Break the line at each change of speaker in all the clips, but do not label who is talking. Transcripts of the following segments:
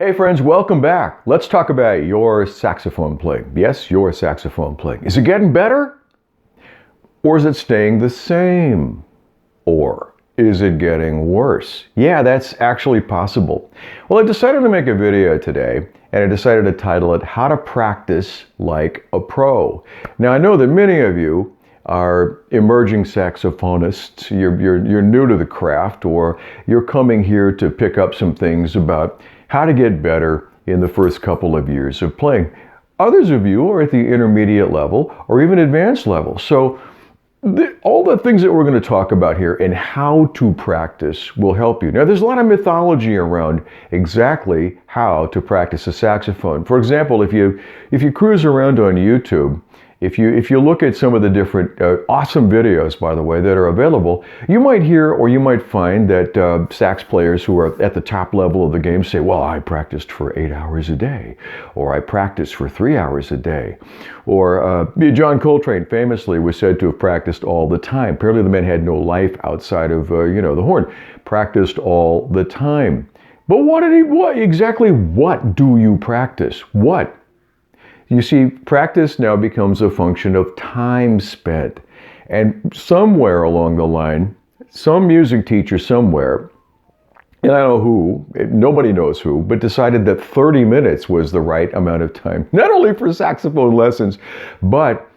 Hey friends, welcome back. Let's talk about your saxophone playing. Yes, your saxophone playing. Is it getting better? Or is it staying the same? Or is it getting worse? Yeah, that's actually possible. Well, I decided to make a video today, and I decided to title it, How to Practice Like a Pro. Now, I know that many of you are emerging saxophonists. You're new to the craft, or you're coming here to pick up some things about how to get better in the first couple of years of playing. Others of you are at the intermediate level or even advanced level. So all the things that we're going to talk about here and how to practice will help you. Now, there's a lot of mythology around exactly how to practice a saxophone. For example, if you cruise around on YouTube, if you look at some of the different awesome videos, by the way, that are available, you might hear or you might find that sax players who are at the top level of the game say, well, I practiced for 8 hours a day, or I practiced for 3 hours a day. Or John Coltrane famously was said to have practiced all the time. Apparently the man had no life outside of the horn. Practiced all the time. But what exactly do you practice? What? You see, practice now becomes a function of time spent. And somewhere along the line, some music teacher somewhere, and I don't know who, nobody knows who, but decided that 30 minutes was the right amount of time, not only for saxophone lessons, but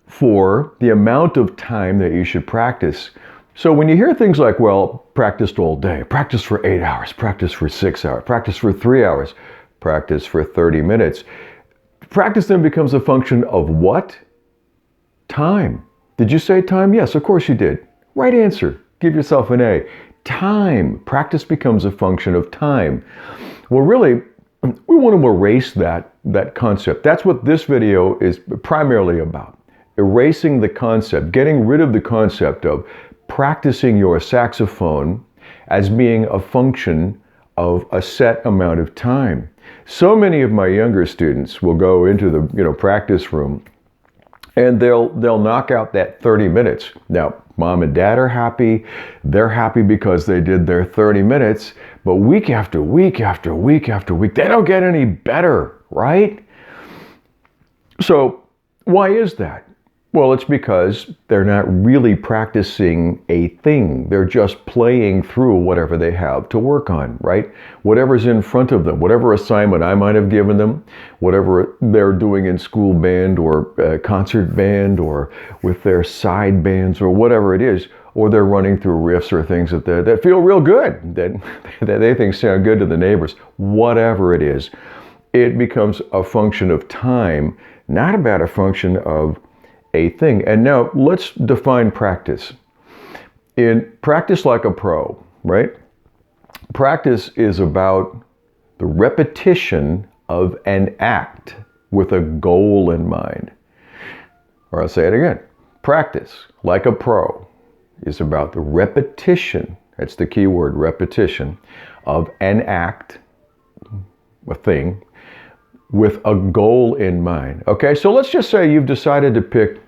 for the amount of time that you should practice. So when you hear things like, well, practiced all day, practice for 8 hours, practice for 6 hours, practice for 3 hours, practice for 30 minutes, practice then becomes a function of what? Time. Did you say time? Yes, of course you did. Right answer. Give yourself an A. Time. Practice becomes a function of time. Well, really, we want to erase that concept. That's what this video is primarily about. Erasing the concept, getting rid of the concept of practicing your saxophone as being a function of a set amount of time. So many of my younger students will go into the practice room and they'll knock out that 30 minutes. Now, mom and dad are happy. They're happy because they did their 30 minutes, but week after week after week after week, they don't get any better, right? So why is that? Well, it's because they're not really practicing a thing. They're just playing through whatever they have to work on, right? Whatever's in front of them, whatever assignment I might have given them, whatever they're doing in school band or concert band or with their side bands or whatever it is, or they're running through riffs or things that feel real good, that they think sound good to the neighbors. Whatever it is, it becomes a function of time, not about a function of a thing. And now let's define practice. In practice like a pro, right? Practice is about the repetition of an act with a goal in mind. Or I'll say it again. Practice like a pro is about the repetition, that's the key word, repetition, of an act, a thing, with a goal in mind. Okay, so let's just say you've decided to pick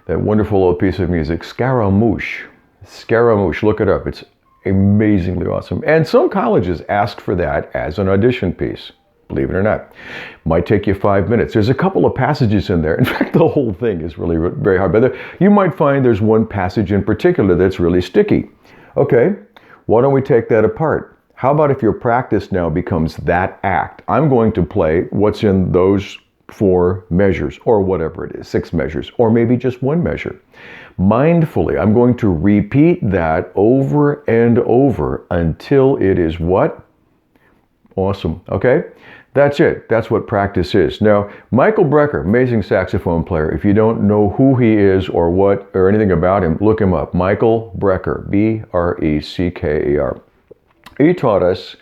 that wonderful old piece of music, Scaramouche. Scaramouche, look it up. It's amazingly awesome. And some colleges ask for that as an audition piece, believe it or not. Might take you 5 minutes. There's a couple of passages in there. In fact, the whole thing is really very hard. But you might find there's one passage in particular that's really sticky. Okay, why don't we take that apart? How about if your practice now becomes that act? I'm going to play what's in those 4 measures, or whatever it is, 6 measures, or maybe just 1 measure. Mindfully, I'm going to repeat that over and over until it is what? Awesome, okay? That's it. That's what practice is. Now, Michael Brecker, amazing saxophone player. If you don't know who he is or what, or anything about him, look him up. Michael Brecker, B-R-E-C-K-E-R. He taught us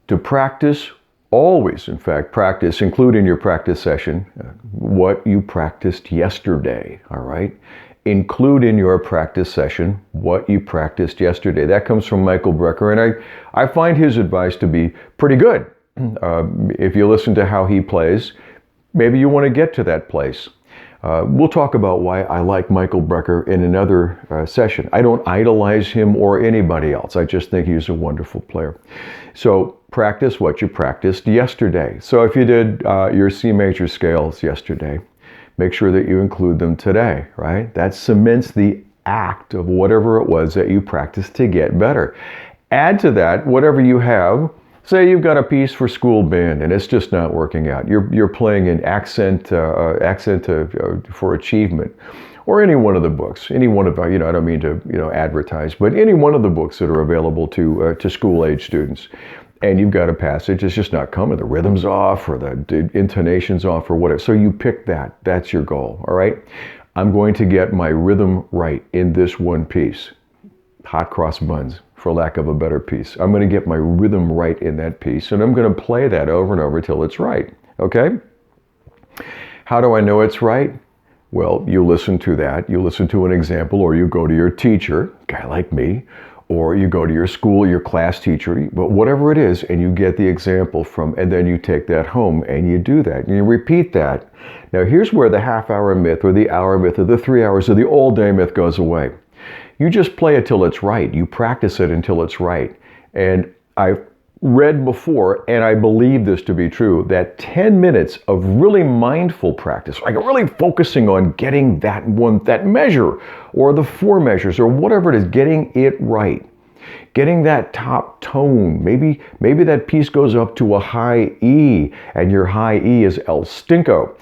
to practice, always, in fact, practice, include in your practice session, what you practiced yesterday, all right? Include in your practice session what you practiced yesterday. That comes from Michael Brecker, and I find his advice to be pretty good. If you listen to how he plays, maybe you want to get to that place. We'll talk about why I like Michael Brecker in another session. I don't idolize him or anybody else. I just think he's a wonderful player. So practice what you practiced yesterday. So if you did your C major scales yesterday, make sure that you include them today, right? That cements the act of whatever it was that you practiced to get better. Add to that whatever you have. Say you've got a piece for school band and it's just not working out. You're playing an accent for achievement, or any one of the books, any one of I don't mean to advertise, but any one of the books that are available to school age students. And you've got a passage, it's just not coming. The rhythm's off, or the intonation's off, or whatever. So you pick that. That's your goal. All right. I'm going to get my rhythm right in this one piece. Hot cross buns, for lack of a better piece. I'm going to get my rhythm right in that piece, and I'm going to play that over and over till it's right. Okay? How do I know it's right? Well, you listen to that. You listen to an example, or you go to your teacher, a guy like me, or you go to your school, your class teacher, but whatever it is, and you get the example from, and then you take that home and you do that, and you repeat that. Now, here's where the half-hour myth, or the hour myth, or the 3 hours, or the all-day myth goes away. You just play it till it's right. You practice it until it's right. And I've read before, and I believe this to be true, that 10 minutes of really mindful practice, like really focusing on getting that measure, or the 4 measures, or whatever it is, getting it right, getting that top tone. Maybe that piece goes up to a high E, and your high E is El Stinko.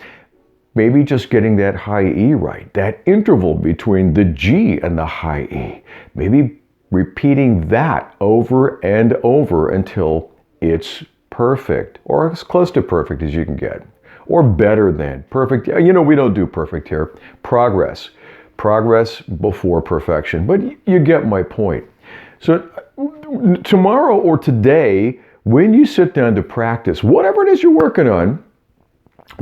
Maybe just getting that high E right, that interval between the G and the high E. Maybe repeating that over and over until it's perfect, or as close to perfect as you can get, or better than perfect. We don't do perfect here. Progress before perfection, but you get my point. So tomorrow or today, when you sit down to practice, whatever it is you're working on,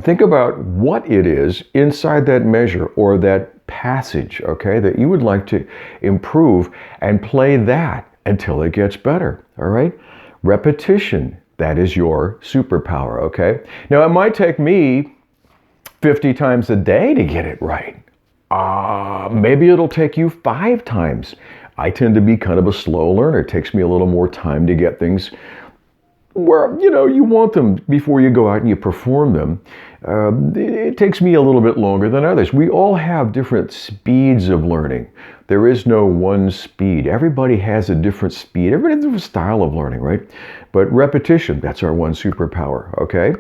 think about what it is inside that measure or that passage, okay, that you would like to improve, and play that until it gets better, all right? Repetition, that is your superpower, okay? Now, it might take me 50 times a day to get it right. Maybe it'll take you 5 times. I tend to be kind of a slow learner. It takes me a little more time to get things where, you want them before you go out and you perform them. It takes me a little bit longer than others. We all have different speeds of learning. There is no one speed. Everybody has a different speed. Everybody has a different style of learning, right? But repetition, that's our one superpower, okay?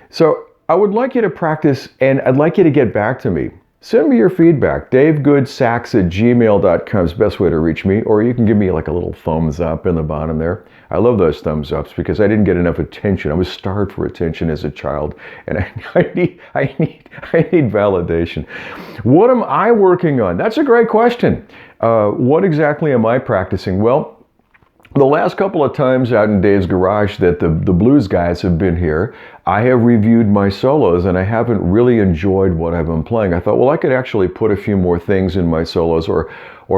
So I would like you to practice, and I'd like you to get back to me. Send me your feedback. davegoodsax@gmail.com is the best way to reach me, or you can give me like a little thumbs up in the bottom there. I love those thumbs ups because I didn't get enough attention. I was starved for attention as a child, and I need validation. What am I working on? That's a great question. What exactly am I practicing? Well, the last couple of times out in Dave's garage that the blues guys have been here, I have reviewed my solos, and I haven't really enjoyed what I've been playing. I thought, well, I could actually put a few more things in my solos, or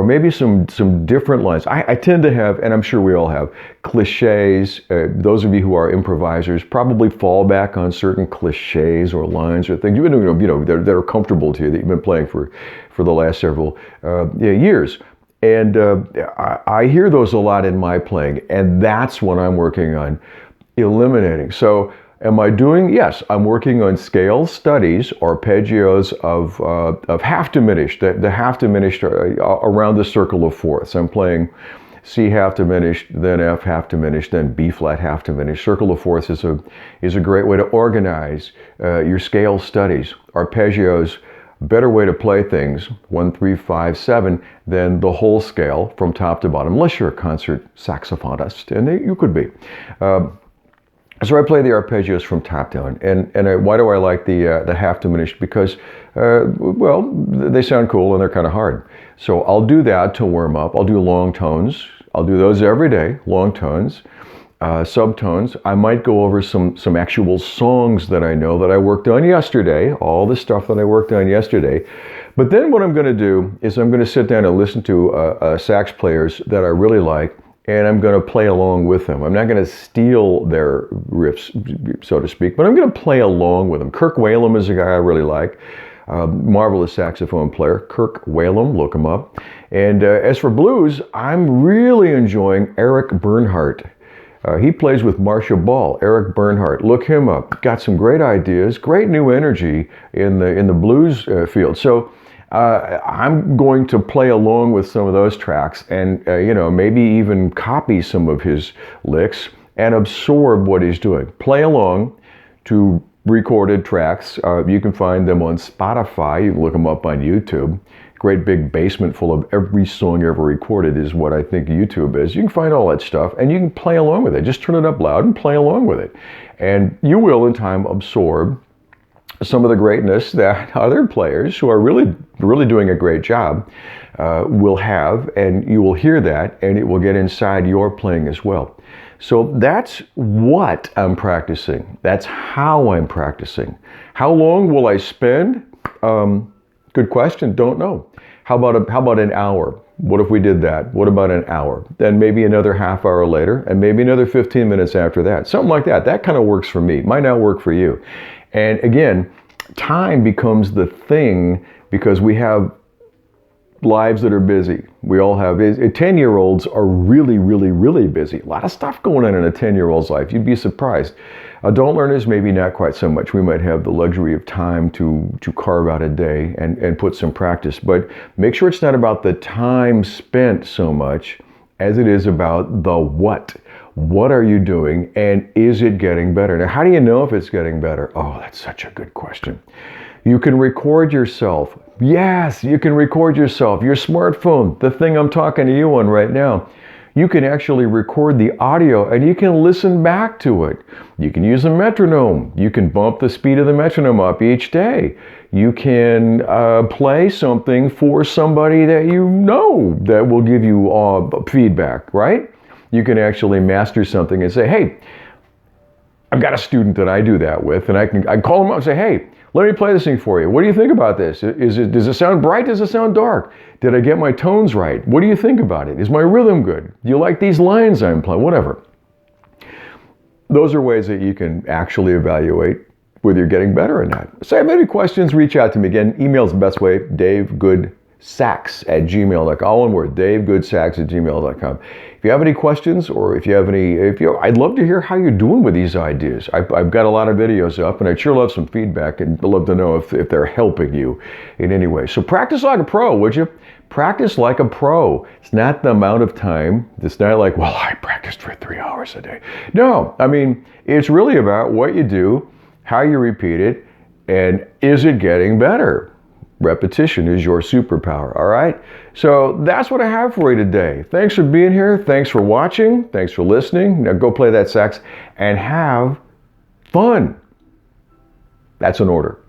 maybe some different lines. I tend to have, and I'm sure we all have, cliches. Those of you who are improvisers probably fall back on certain cliches or lines or things that are comfortable to you, that you've been playing for the last several years. And I hear those a lot in my playing, and that's what I'm working on eliminating. So am I doing? Yes, I'm working on scale studies, arpeggios of half diminished, the half diminished around the circle of fourths. I'm playing C half diminished, then F half diminished, then B flat half diminished. Circle of fourths is a great way to organize your scale studies. Arpeggios, better way to play things, 1, 3, 5, 7, than the whole scale from top to bottom, unless you're a concert saxophonist, and you could be. So I play the arpeggios from top down, and why do I like the half diminished? Because, they sound cool and they're kind of hard. So I'll do that to warm up. I'll do long tones. I'll do those every day, long tones. Subtones. I might go over some actual songs that I know that I worked on yesterday, all the stuff that I worked on yesterday. But then what I'm going to do is I'm going to sit down and listen to sax players that I really like, and I'm going to play along with them. I'm not going to steal their riffs, so to speak, but I'm going to play along with them. Kirk Whalum is a guy I really like. Marvelous saxophone player, Kirk Whalum, look him up. And as for blues, I'm really enjoying Eric Bernhardt. He plays with Marcia Ball. Eric Bernhardt, look him up. Got some great ideas, great new energy in the blues field. So I'm going to play along with some of those tracks, and maybe even copy some of his licks and absorb what he's doing. Play along to recorded tracks. You can find them on Spotify. You can look them up on YouTube. Great big basement full of every song ever recorded is what I think YouTube is. You can find all that stuff and you can play along with it. Just turn it up loud and play along with it. And you will in time absorb some of the greatness that other players who are really, really doing a great job will have, and you will hear that, and it will get inside your playing as well. So that's what I'm practicing. That's how I'm practicing. How long will I spend? Good question. Don't know. How about an hour? What if we did that? What about an hour? Then maybe another half hour later, and maybe another 15 minutes after that. Something like that. That kind of works for me. Might not work for you. And again, time becomes the thing because we have lives that are busy. We all have. 10-year-olds are really, really, really busy. A lot of stuff going on in a 10-year-old's life. You'd be surprised. Adult learners, maybe not quite so much. We might have the luxury of time to carve out a day and put some practice. But make sure it's not about the time spent so much as it is about the what. What are you doing, and is it getting better? Now, how do you know if it's getting better? Oh, that's such a good question. You can record yourself. Yes, you can record yourself. Your smartphone, the thing I'm talking to you on right now, you can actually record the audio and you can listen back to it. You can use a metronome. You can bump the speed of the metronome up each day. You can play something for somebody that you know that will give you feedback, right? You can actually master something and say, hey, I've got a student that I do that with, and I can call them up and say, hey, let me play this thing for you. What do you think about this? Does it sound bright? Does it sound dark? Did I get my tones right? What do you think about it? Is my rhythm good? Do you like these lines I'm playing? Whatever. Those are ways that you can actually evaluate whether you're getting better or not. So if you have any questions, reach out to me. Again, email is the best way, davegoodsax@gmail.com. All one word, davegoodsax@gmail.com. If you have any questions, or if you have any, I'd love to hear how you're doing with these ideas. I've got a lot of videos up, and I'd sure love some feedback, and I'd love to know if they're helping you in any way. So practice like a pro, would you? Practice like a pro. It's not the amount of time. It's not like, well, I practiced for 3 hours a day. No, I mean, it's really about what you do, how you repeat it, and is it getting better? Repetition is your superpower, all right? So that's what I have for you today. Thanks for being here. Thanks for watching. Thanks for listening. Now go play that sax and have fun. That's an order.